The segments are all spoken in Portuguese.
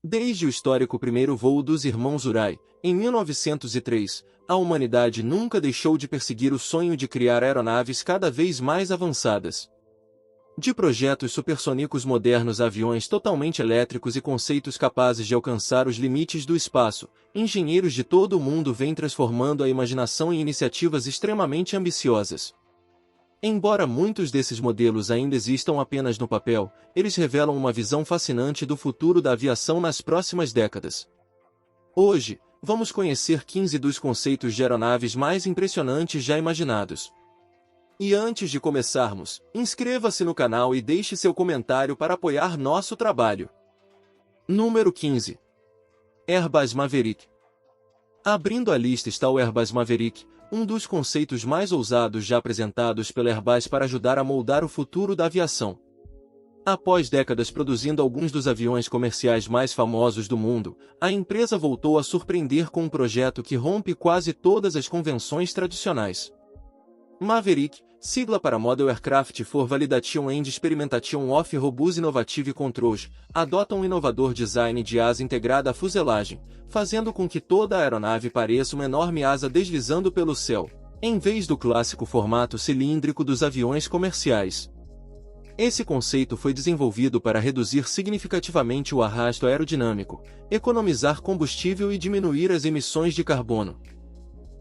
Desde o histórico primeiro voo dos irmãos Wright, em 1903, a humanidade nunca deixou de perseguir o sonho de criar aeronaves cada vez mais avançadas. De projetos supersônicos modernos a aviões totalmente elétricos e conceitos capazes de alcançar os limites do espaço, engenheiros de todo o mundo vêm transformando a imaginação em iniciativas extremamente ambiciosas. Embora muitos desses modelos ainda existam apenas no papel, eles revelam uma visão fascinante do futuro da aviação nas próximas décadas. Hoje, vamos conhecer 15 dos conceitos de aeronaves mais impressionantes já imaginados. E antes de começarmos, inscreva-se no canal e deixe seu comentário para apoiar nosso trabalho. Número 15. Airbus Maverick. Abrindo a lista está o Airbus Maverick, um dos conceitos mais ousados já apresentados pela Airbus para ajudar a moldar o futuro da aviação. Após décadas produzindo alguns dos aviões comerciais mais famosos do mundo, a empresa voltou a surpreender com um projeto que rompe quase todas as convenções tradicionais. Maverick, sigla para Model Aircraft for Validation and Experimentation of Robust Innovative Controls, adota um inovador design de asa integrada à fuselagem, fazendo com que toda a aeronave pareça uma enorme asa deslizando pelo céu, em vez do clássico formato cilíndrico dos aviões comerciais. Esse conceito foi desenvolvido para reduzir significativamente o arrasto aerodinâmico, economizar combustível e diminuir as emissões de carbono.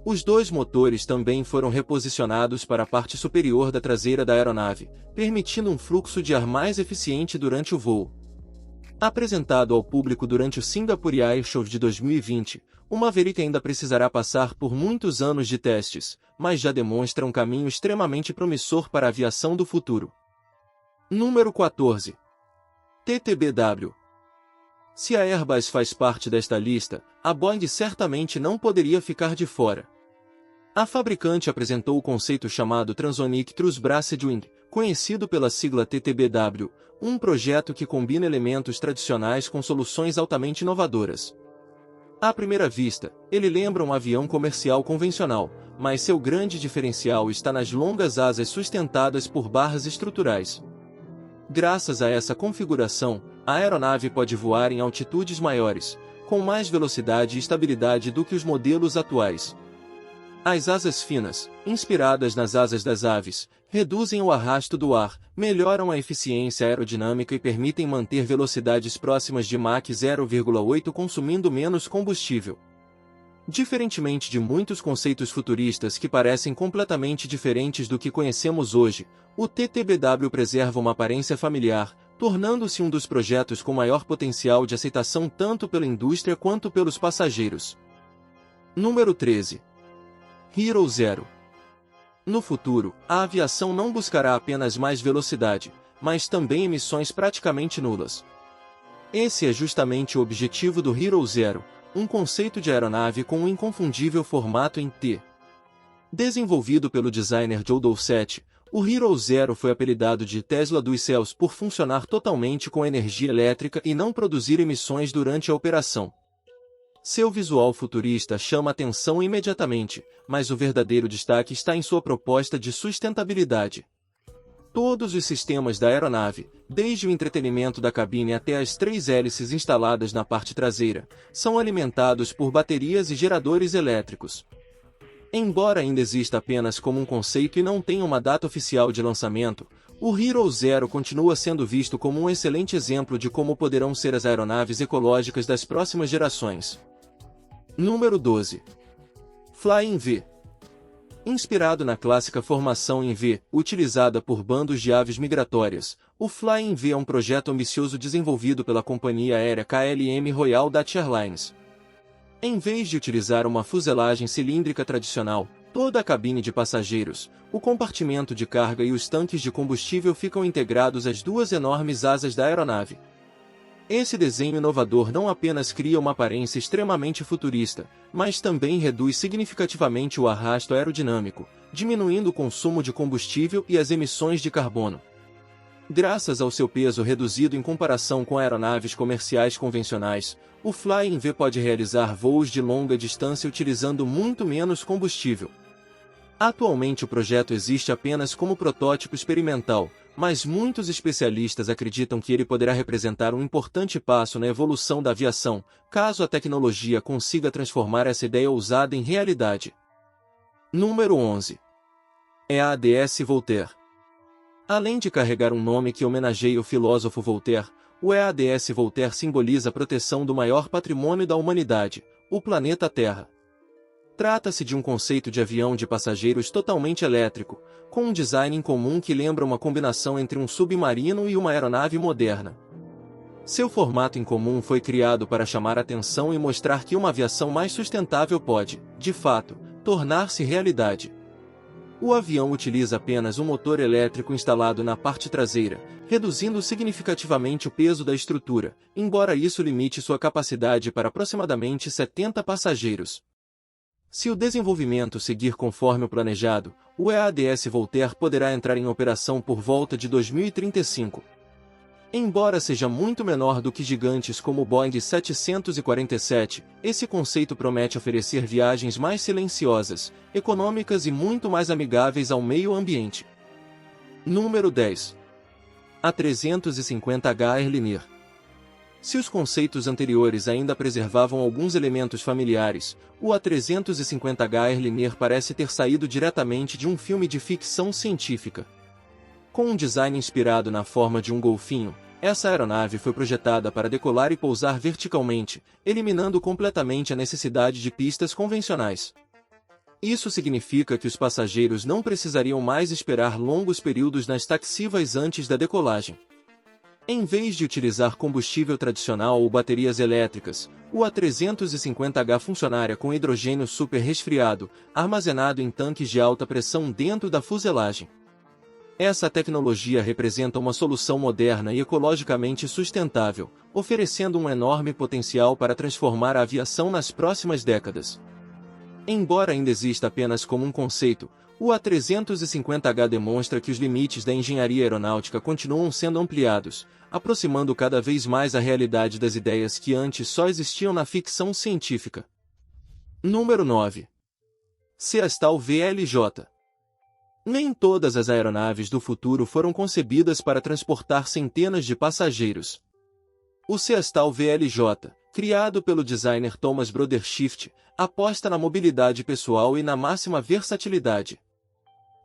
Os dois motores também foram reposicionados para a parte superior da traseira da aeronave, permitindo um fluxo de ar mais eficiente durante o voo. Apresentado ao público durante o Singapore Air Show de 2020, o Maverick ainda precisará passar por muitos anos de testes, mas já demonstra um caminho extremamente promissor para a aviação do futuro. Número 14. TTBW. Se a Airbus faz parte desta lista, a Boeing certamente não poderia ficar de fora. A fabricante apresentou o conceito chamado Transonic Truss Braced Wing, conhecido pela sigla TTBW, um projeto que combina elementos tradicionais com soluções altamente inovadoras. À primeira vista, ele lembra um avião comercial convencional, mas seu grande diferencial está nas longas asas sustentadas por barras estruturais. Graças a essa configuração, a aeronave pode voar em altitudes maiores, com mais velocidade e estabilidade do que os modelos atuais. As asas finas, inspiradas nas asas das aves, reduzem o arrasto do ar, melhoram a eficiência aerodinâmica e permitem manter velocidades próximas de Mach 0,8 consumindo menos combustível. Diferentemente de muitos conceitos futuristas que parecem completamente diferentes do que conhecemos hoje, o TTBW preserva uma aparência familiar, tornando-se um dos projetos com maior potencial de aceitação tanto pela indústria quanto pelos passageiros. Número 13. Hero Zero. No futuro, a aviação não buscará apenas mais velocidade, mas também emissões praticamente nulas. Esse é justamente o objetivo do Hero Zero, um conceito de aeronave com um inconfundível formato em T. Desenvolvido pelo designer Joe Doucette, o Hero Zero foi apelidado de Tesla dos céus por funcionar totalmente com energia elétrica e não produzir emissões durante a operação. Seu visual futurista chama atenção imediatamente, mas o verdadeiro destaque está em sua proposta de sustentabilidade. Todos os sistemas da aeronave, desde o entretenimento da cabine até as 3 hélices instaladas na parte traseira, são alimentados por baterias e geradores elétricos. Embora ainda exista apenas como um conceito e não tenha uma data oficial de lançamento, o Hero Zero continua sendo visto como um excelente exemplo de como poderão ser as aeronaves ecológicas das próximas gerações. Número 12. Flying V. Inspirado na clássica formação em V, utilizada por bandos de aves migratórias, o Flying V é um projeto ambicioso desenvolvido pela companhia aérea KLM Royal Dutch Airlines. Em vez de utilizar uma fuselagem cilíndrica tradicional, toda a cabine de passageiros, o compartimento de carga e os tanques de combustível ficam integrados às duas enormes asas da aeronave. Esse desenho inovador não apenas cria uma aparência extremamente futurista, mas também reduz significativamente o arrasto aerodinâmico, diminuindo o consumo de combustível e as emissões de carbono. Graças ao seu peso reduzido em comparação com aeronaves comerciais convencionais, o Flying V pode realizar voos de longa distância utilizando muito menos combustível. Atualmente o projeto existe apenas como protótipo experimental, mas muitos especialistas acreditam que ele poderá representar um importante passo na evolução da aviação, caso a tecnologia consiga transformar essa ideia ousada em realidade. Número 11. EADS Voltaire. Além de carregar um nome que homenageia o filósofo Voltaire, o EADS Voltaire simboliza a proteção do maior patrimônio da humanidade, o planeta Terra. Trata-se de um conceito de avião de passageiros totalmente elétrico, com um design incomum que lembra uma combinação entre um submarino e uma aeronave moderna. Seu formato incomum foi criado para chamar atenção e mostrar que uma aviação mais sustentável pode, de fato, tornar-se realidade. O avião utiliza apenas um motor elétrico instalado na parte traseira, reduzindo significativamente o peso da estrutura, embora isso limite sua capacidade para aproximadamente 70 passageiros. Se o desenvolvimento seguir conforme o planejado, o EADS Voltaire poderá entrar em operação por volta de 2035. Embora seja muito menor do que gigantes como o Boeing 747, esse conceito promete oferecer viagens mais silenciosas, econômicas e muito mais amigáveis ao meio ambiente. Número 10. A350H Airliner. Se os conceitos anteriores ainda preservavam alguns elementos familiares, o A350H Airliner parece ter saído diretamente de um filme de ficção científica. Com um design inspirado na forma de um golfinho, essa aeronave foi projetada para decolar e pousar verticalmente, eliminando completamente a necessidade de pistas convencionais. Isso significa que os passageiros não precisariam mais esperar longos períodos nas taxivas antes da decolagem. Em vez de utilizar combustível tradicional ou baterias elétricas, o A350H funcionaria com hidrogênio super resfriado, armazenado em tanques de alta pressão dentro da fuselagem. Essa tecnologia representa uma solução moderna e ecologicamente sustentável, oferecendo um enorme potencial para transformar a aviação nas próximas décadas. Embora ainda exista apenas como um conceito, o A350H demonstra que os limites da engenharia aeronáutica continuam sendo ampliados, aproximando cada vez mais a realidade das ideias que antes só existiam na ficção científica. Número 9. Ceastal VLJ. Nem todas as aeronaves do futuro foram concebidas para transportar centenas de passageiros. O Ceastal VLJ, criado pelo designer Thomas Brodershift, aposta na mobilidade pessoal e na máxima versatilidade.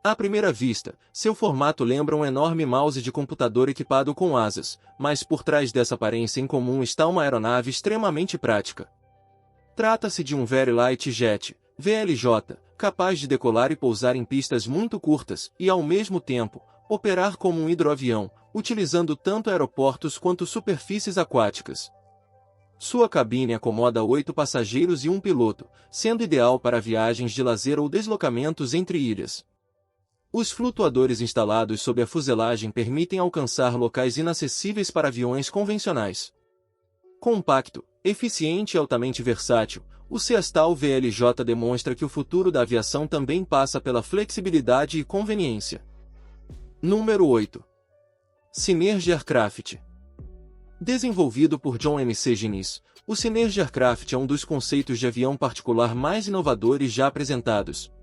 À primeira vista, seu formato lembra um enorme mouse de computador equipado com asas, mas por trás dessa aparência incomum está uma aeronave extremamente prática. Trata-se de um Very Light Jet, VLJ, capaz de decolar e pousar em pistas muito curtas e, ao mesmo tempo, operar como um hidroavião, utilizando tanto aeroportos quanto superfícies aquáticas. Sua cabine acomoda 8 passageiros e um piloto, sendo ideal para viagens de lazer ou deslocamentos entre ilhas. Os flutuadores instalados sob a fuselagem permitem alcançar locais inacessíveis para aviões convencionais. Compacto, eficiente e altamente versátil, o Ceastal VLJ demonstra que o futuro da aviação também passa pela flexibilidade e conveniência. Número 8. Synergy Aircraft. Desenvolvido por John M.C. Guinness, o Synergy Aircraft é um dos conceitos de avião particular mais inovadores já apresentados.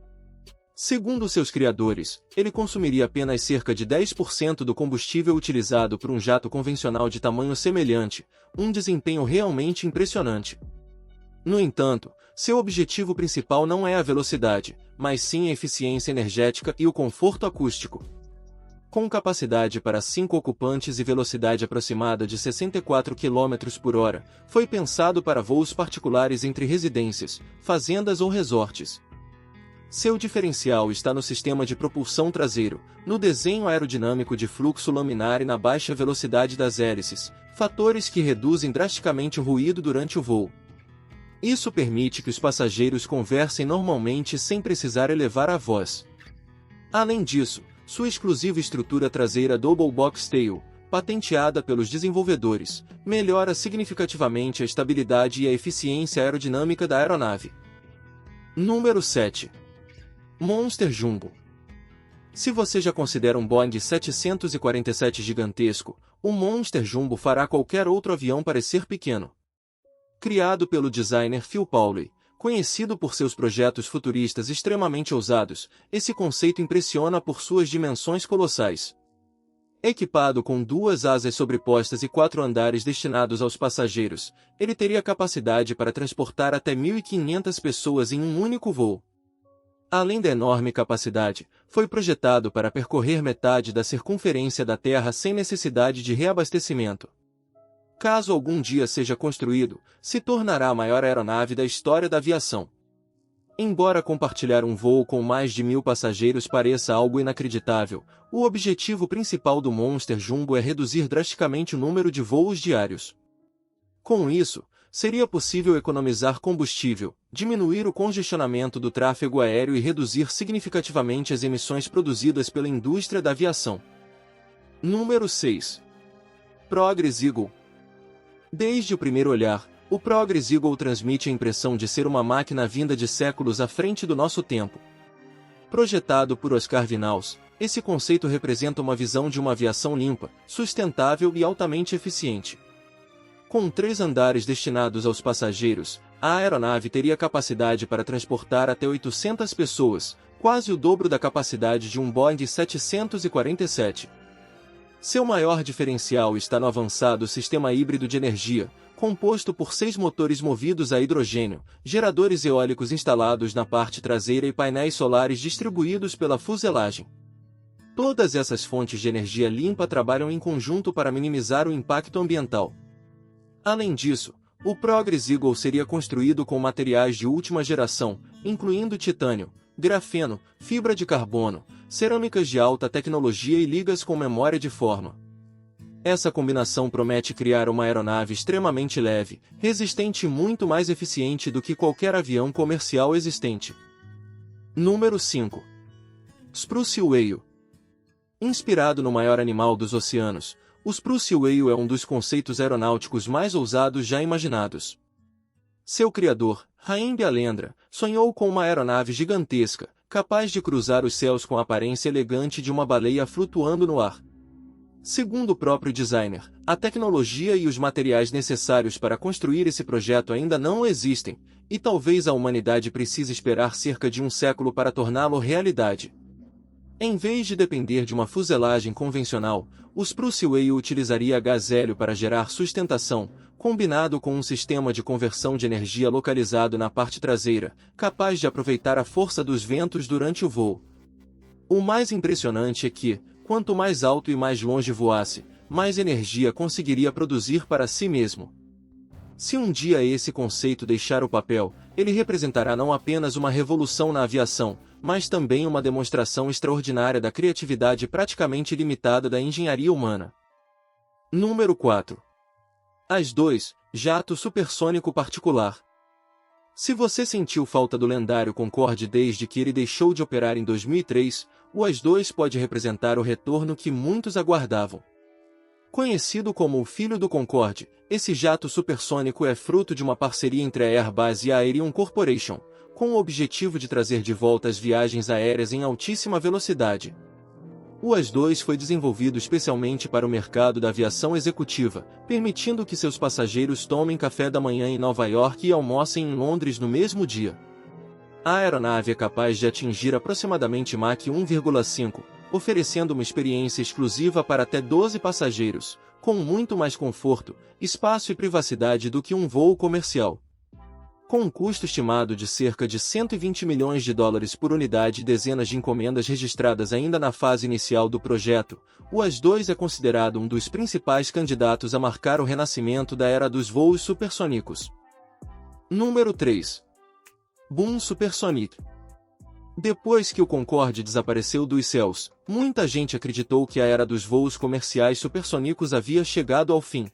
Segundo seus criadores, ele consumiria apenas cerca de 10% do combustível utilizado por um jato convencional de tamanho semelhante, um desempenho realmente impressionante. No entanto, seu objetivo principal não é a velocidade, mas sim a eficiência energética e o conforto acústico. Com capacidade para 5 ocupantes e velocidade aproximada de 64 km por hora, foi pensado para voos particulares entre residências, fazendas ou resorts. Seu diferencial está no sistema de propulsão traseiro, no desenho aerodinâmico de fluxo laminar e na baixa velocidade das hélices, fatores que reduzem drasticamente o ruído durante o voo. Isso permite que os passageiros conversem normalmente sem precisar elevar a voz. Além disso, sua exclusiva estrutura traseira Double Box Tail, patenteada pelos desenvolvedores, melhora significativamente a estabilidade e a eficiência aerodinâmica da aeronave. Número 7. Monster Jumbo. Se você já considera um Boeing 747 gigantesco, o Monster Jumbo fará qualquer outro avião parecer pequeno. Criado pelo designer Phil Pauley, conhecido por seus projetos futuristas extremamente ousados, esse conceito impressiona por suas dimensões colossais. Equipado com 2 asas sobrepostas e 4 andares destinados aos passageiros, ele teria capacidade para transportar até 1.500 pessoas em um único voo. Além da enorme capacidade, foi projetado para percorrer metade da circunferência da Terra sem necessidade de reabastecimento. Caso algum dia seja construído, se tornará a maior aeronave da história da aviação. Embora compartilhar um voo com mais de 1.000 passageiros pareça algo inacreditável, o objetivo principal do Monster Jumbo é reduzir drasticamente o número de voos diários. Com isso, seria possível economizar combustível, diminuir o congestionamento do tráfego aéreo e reduzir significativamente as emissões produzidas pela indústria da aviação. Número 6. Progress Eagle. Desde o primeiro olhar, o Progress Eagle transmite a impressão de ser uma máquina vinda de séculos à frente do nosso tempo. Projetado por Oscar Vinaus, esse conceito representa uma visão de uma aviação limpa, sustentável e altamente eficiente. Com 3 andares destinados aos passageiros, a aeronave teria capacidade para transportar até 800 pessoas, quase o dobro da capacidade de um Boeing 747. Seu maior diferencial está no avançado sistema híbrido de energia, composto por 6 motores movidos a hidrogênio, geradores eólicos instalados na parte traseira e painéis solares distribuídos pela fuselagem. Todas essas fontes de energia limpa trabalham em conjunto para minimizar o impacto ambiental. Além disso, o Progress Eagle seria construído com materiais de última geração, incluindo titânio, grafeno, fibra de carbono, cerâmicas de alta tecnologia e ligas com memória de forma. Essa combinação promete criar uma aeronave extremamente leve, resistente e muito mais eficiente do que qualquer avião comercial existente. Número 5. Spruce Whale. Inspirado no maior animal dos oceanos, o Spruce Whale é um dos conceitos aeronáuticos mais ousados já imaginados. Seu criador, Haim Alendra, sonhou com uma aeronave gigantesca, capaz de cruzar os céus com a aparência elegante de uma baleia flutuando no ar. Segundo o próprio designer, a tecnologia e os materiais necessários para construir esse projeto ainda não existem, e talvez a humanidade precise esperar cerca de um século para torná-lo realidade. Em vez de depender de uma fuselagem convencional, o Spruce Whale utilizaria gás hélio para gerar sustentação, combinado com um sistema de conversão de energia localizado na parte traseira, capaz de aproveitar a força dos ventos durante o voo. O mais impressionante é que, quanto mais alto e mais longe voasse, mais energia conseguiria produzir para si mesmo. Se um dia esse conceito deixar o papel, ele representará não apenas uma revolução na aviação, mas também uma demonstração extraordinária da criatividade praticamente ilimitada da engenharia humana. Número 4. AS-2, jato supersônico particular. Se você sentiu falta do lendário Concorde desde que ele deixou de operar em 2003, o AS-2 pode representar o retorno que muitos aguardavam. Conhecido como o filho do Concorde, esse jato supersônico é fruto de uma parceria entre a Airbus e a Aerion Corporation, com o objetivo de trazer de volta as viagens aéreas em altíssima velocidade. O AS-2 foi desenvolvido especialmente para o mercado da aviação executiva, permitindo que seus passageiros tomem café da manhã em Nova York e almocem em Londres no mesmo dia. A aeronave é capaz de atingir aproximadamente Mach 1,5, oferecendo uma experiência exclusiva para até 12 passageiros, com muito mais conforto, espaço e privacidade do que um voo comercial. Com um custo estimado de cerca de 120 milhões de dólares por unidade e dezenas de encomendas registradas ainda na fase inicial do projeto, o AS-2 é considerado um dos principais candidatos a marcar o renascimento da era dos voos supersônicos. Número 3. Boom Supersonic. Depois que o Concorde desapareceu dos céus, muita gente acreditou que a era dos voos comerciais supersônicos havia chegado ao fim.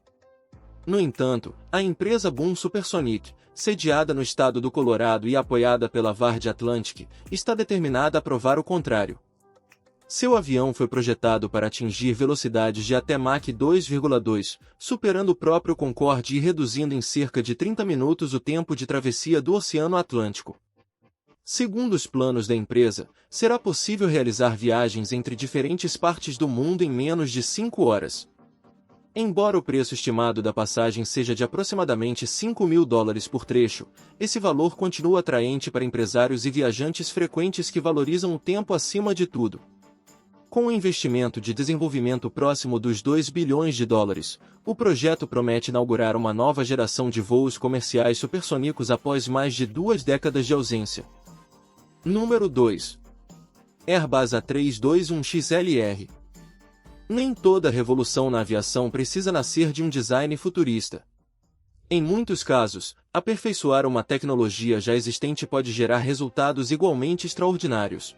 No entanto, a empresa Boom Supersonic, sediada no estado do Colorado e apoiada pela Virgin Atlantic, está determinada a provar o contrário. Seu avião foi projetado para atingir velocidades de até Mach 2,2, superando o próprio Concorde e reduzindo em cerca de 30 minutos o tempo de travessia do Oceano Atlântico. Segundo os planos da empresa, será possível realizar viagens entre diferentes partes do mundo em menos de 5 horas. Embora o preço estimado da passagem seja de aproximadamente $5.000 por trecho, esse valor continua atraente para empresários e viajantes frequentes que valorizam o tempo acima de tudo. Com um investimento de desenvolvimento próximo dos 2 bilhões de dólares, o projeto promete inaugurar uma nova geração de voos comerciais supersônicos após mais de 2 décadas de ausência. Número 2. Airbus A321XLR. Nem toda revolução na aviação precisa nascer de um design futurista. Em muitos casos, aperfeiçoar uma tecnologia já existente pode gerar resultados igualmente extraordinários.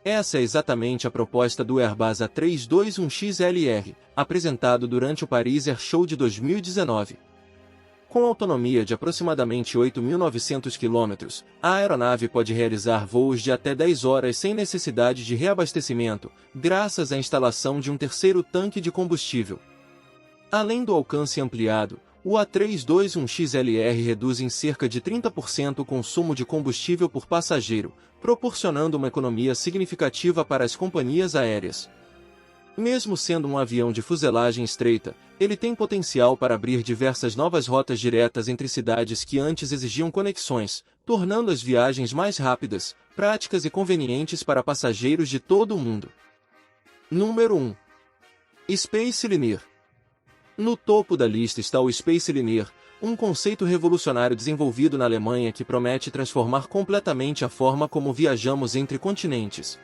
Essa é exatamente a proposta do Airbus A321XLR, apresentado durante o Paris Air Show de 2019. Com autonomia de aproximadamente 8.900 km, a aeronave pode realizar voos de até 10 horas sem necessidade de reabastecimento, graças à instalação de um terceiro tanque de combustível. Além do alcance ampliado, o A321XLR reduz em cerca de 30% o consumo de combustível por passageiro, proporcionando uma economia significativa para as companhias aéreas. Mesmo sendo um avião de fuselagem estreita, ele tem potencial para abrir diversas novas rotas diretas entre cidades que antes exigiam conexões, tornando as viagens mais rápidas, práticas e convenientes para passageiros de todo o mundo. Número 1. Spaceliner. No topo da lista está o Spaceliner, um conceito revolucionário desenvolvido na Alemanha que promete transformar completamente a forma como viajamos entre continentes.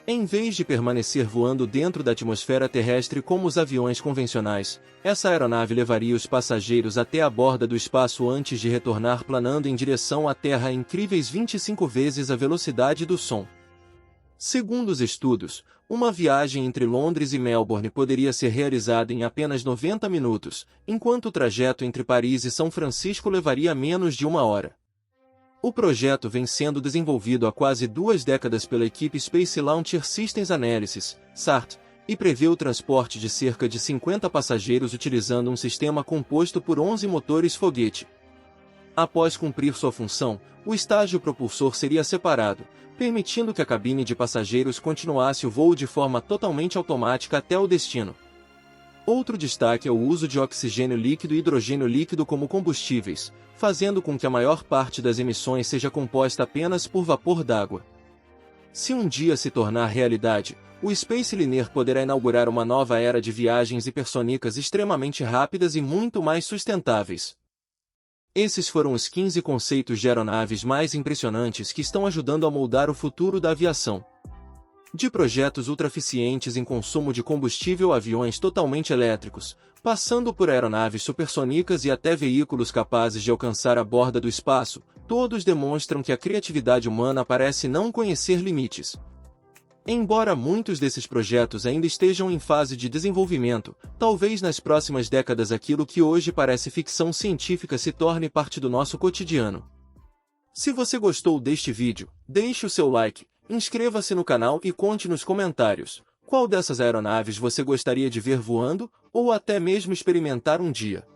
Em vez de permanecer voando dentro da atmosfera terrestre como os aviões convencionais, essa aeronave levaria os passageiros até a borda do espaço antes de retornar planando em direção à Terra a incríveis 25 vezes a velocidade do som. Segundo os estudos, uma viagem entre Londres e Melbourne poderia ser realizada em apenas 90 minutos, enquanto o trajeto entre Paris e São Francisco levaria menos de 1 hora. O projeto vem sendo desenvolvido há quase 2 décadas pela equipe Space Launcher Systems Analysis, SART, e prevê o transporte de cerca de 50 passageiros utilizando um sistema composto por 11 motores foguete. Após cumprir sua função, o estágio propulsor seria separado, permitindo que a cabine de passageiros continuasse o voo de forma totalmente automática até o destino. Outro destaque é o uso de oxigênio líquido e hidrogênio líquido como combustíveis, fazendo com que a maior parte das emissões seja composta apenas por vapor d'água. Se um dia se tornar realidade, o Spaceliner poderá inaugurar uma nova era de viagens hipersônicas extremamente rápidas e muito mais sustentáveis. Esses foram os 15 conceitos de aeronaves mais impressionantes que estão ajudando a moldar o futuro da aviação. De projetos ultraeficientes em consumo de combustível a aviões totalmente elétricos, passando por aeronaves supersônicas e até veículos capazes de alcançar a borda do espaço, todos demonstram que a criatividade humana parece não conhecer limites. Embora muitos desses projetos ainda estejam em fase de desenvolvimento, talvez nas próximas décadas aquilo que hoje parece ficção científica se torne parte do nosso cotidiano. Se você gostou deste vídeo, deixe o seu like, inscreva-se no canal e conte nos comentários qual dessas aeronaves você gostaria de ver voando, ou até mesmo experimentar um dia.